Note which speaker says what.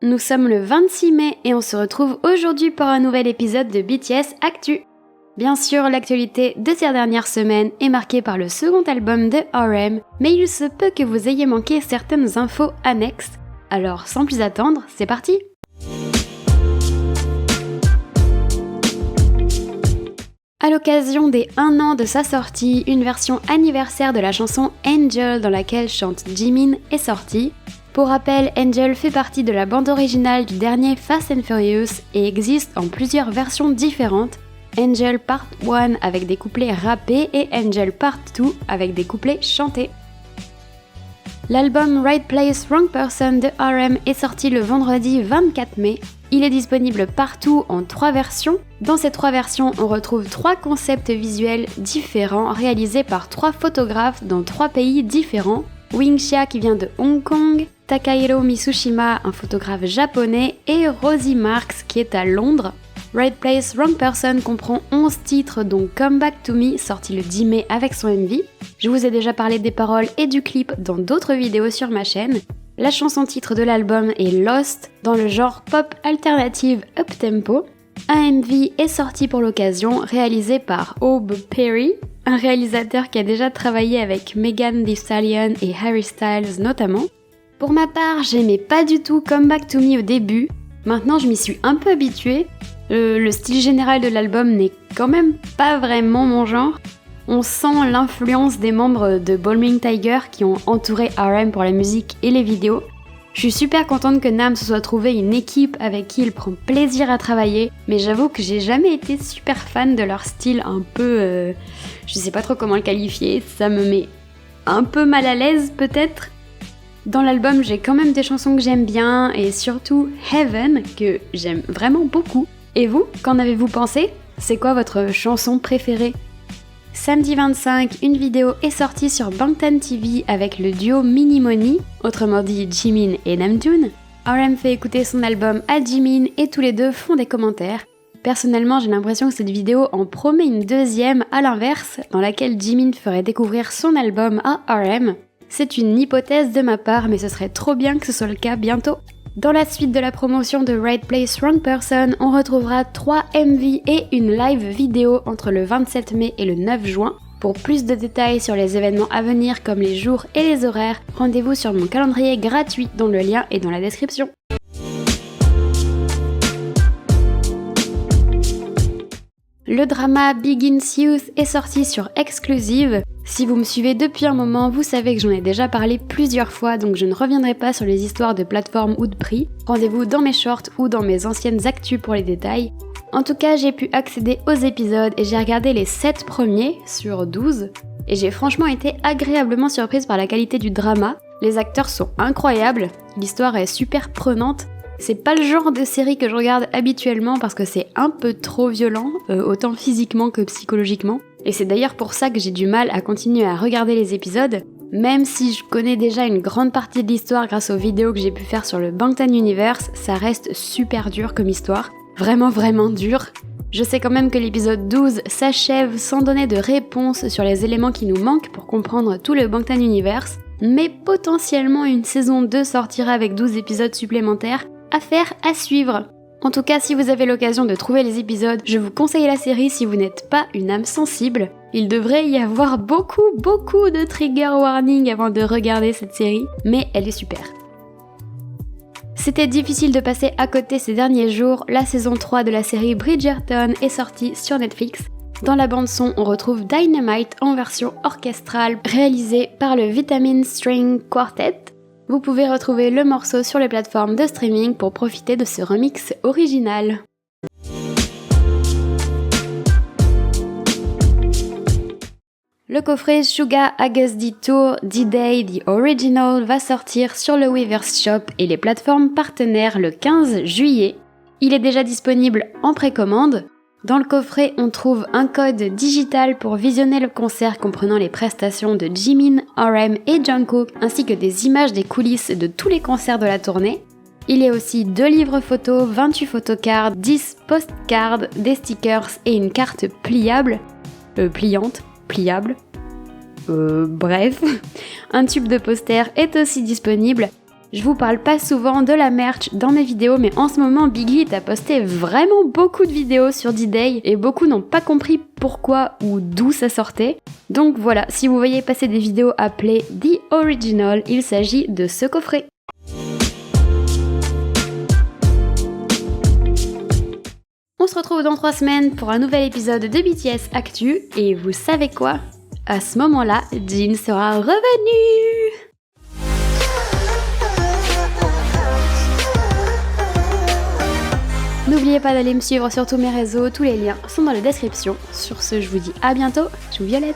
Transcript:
Speaker 1: Nous sommes le 26 mai et on se retrouve aujourd'hui pour un nouvel épisode de BTS Actu. Bien sûr, l'actualité de ces dernières semaines est marquée par le second album de RM, mais il se peut que vous ayez manqué certaines infos annexes. Alors sans plus attendre, c'est parti! À l'occasion des 1 an de sa sortie, une version anniversaire de la chanson Angel dans laquelle chante Jimin est sortie. Pour rappel, Angel fait partie de la bande originale du dernier Fast and Furious et existe en plusieurs versions différentes. Angel Part 1 avec des couplets rappés et Angel Part 2 avec des couplets chantés. L'album Right Place, Wrong Person de RM est sorti le vendredi 24 mai. Il est disponible partout en 3 versions. Dans ces 3 versions, on retrouve 3 concepts visuels différents réalisés par 3 photographes dans 3 pays différents. Wingxia qui vient de Hong Kong, Takahiro Mitsushima, un photographe japonais, et Rosie Marks qui est à Londres. Right Place, Wrong Person comprend 11 titres dont Come Back to Me sorti le 10 mai avec son MV. Je vous ai déjà parlé des paroles et du clip dans d'autres vidéos sur ma chaîne. La chanson titre de l'album est Lost dans le genre pop alternative up-tempo. Un MV est sorti pour l'occasion réalisé par Aube Perry, un réalisateur qui a déjà travaillé avec Megan Thee Stallion et Harry Styles notamment. Pour ma part, j'aimais pas du tout Come Back to Me au début. Maintenant, je m'y suis un peu habituée. Le style général de l'album n'est quand même pas vraiment mon genre. On sent l'influence des membres de Balming Tiger qui ont entouré RM pour la musique et les vidéos. Je suis super contente que Nam se soit trouvé une équipe avec qui il prend plaisir à travailler, mais j'avoue que j'ai jamais été super fan de leur style un peu... je sais pas trop comment le qualifier, ça me met un peu mal à l'aise peut-être. Dans l'album, j'ai quand même des chansons que j'aime bien, et surtout Heaven, que j'aime vraiment beaucoup. Et vous, qu'en avez-vous pensé? C'est quoi votre chanson préférée? Samedi 25, une vidéo est sortie sur Bangtan TV avec le duo Minimoni, autrement dit Jimin et Namjoon. RM fait écouter son album à Jimin et tous les deux font des commentaires. Personnellement, j'ai l'impression que cette vidéo en promet une deuxième à l'inverse, dans laquelle Jimin ferait découvrir son album à RM. C'est une hypothèse de ma part, mais ce serait trop bien que ce soit le cas bientôt. Dans la suite de la promotion de Right Place, Wrong Person, on retrouvera 3 MV et une live vidéo entre le 27 mai et le 9 juin. Pour plus de détails sur les événements à venir comme les jours et les horaires, rendez-vous sur mon calendrier gratuit dont le lien est dans la description. Le drama Begins Youth est sorti sur Exclusive. Si vous me suivez depuis un moment, vous savez que j'en ai déjà parlé plusieurs fois, donc je ne reviendrai pas sur les histoires de plateforme ou de prix. Rendez-vous dans mes shorts ou dans mes anciennes actus pour les détails. En tout cas, j'ai pu accéder aux épisodes et j'ai regardé les 7 premiers sur 12. Et j'ai franchement été agréablement surprise par la qualité du drama. Les acteurs sont incroyables, l'histoire est super prenante. C'est pas le genre de série que je regarde habituellement parce que c'est un peu trop violent, autant physiquement que psychologiquement. Et c'est d'ailleurs pour ça que j'ai du mal à continuer à regarder les épisodes, même si je connais déjà une grande partie de l'histoire grâce aux vidéos que j'ai pu faire sur le Bangtan Universe, ça reste super dur comme histoire. Vraiment dur. Je sais quand même que l'épisode 12 s'achève sans donner de réponse sur les éléments qui nous manquent pour comprendre tout le Bangtan Universe, mais potentiellement une saison 2 sortira avec 12 épisodes supplémentaires. Affaire à suivre. En tout cas, si vous avez l'occasion de trouver les épisodes, je vous conseille la série si vous n'êtes pas une âme sensible. Il devrait y avoir beaucoup de trigger warning avant de regarder cette série, mais elle est super. C'était difficile de passer à côté ces derniers jours, la saison 3 de la série Bridgerton est sortie sur Netflix. Dans la bande son, on retrouve Dynamite en version orchestrale réalisée par le Vitamin String Quartet. Vous pouvez retrouver le morceau sur les plateformes de streaming pour profiter de ce remix original. Le coffret Suga August D Tour D-Day The Original va sortir sur le Weverse Shop et les plateformes partenaires le 15 juillet. Il est déjà disponible en précommande. Dans le coffret, on trouve un code digital pour visionner le concert comprenant les prestations de Jimin, RM et Jungkook, ainsi que des images des coulisses de tous les concerts de la tournée. Il y a aussi 2 livres photos, 28 photocards, 10 postcards, des stickers et une carte pliable. Pliable. Bref. Un tube de poster est aussi disponible. Je vous parle pas souvent de la merch dans mes vidéos, mais en ce moment Big Hit a posté vraiment beaucoup de vidéos sur D-Day et beaucoup n'ont pas compris pourquoi ou d'où ça sortait. Donc voilà, si vous voyez passer des vidéos appelées The Original, il s'agit de ce coffret. On se retrouve dans 3 semaines pour un nouvel épisode de BTS Actu et vous savez quoi ? À ce moment-là, Jin sera revenu. N'oubliez pas d'aller me suivre sur tous mes réseaux, tous les liens sont dans la description. Sur ce, je vous dis à bientôt, je vous violette.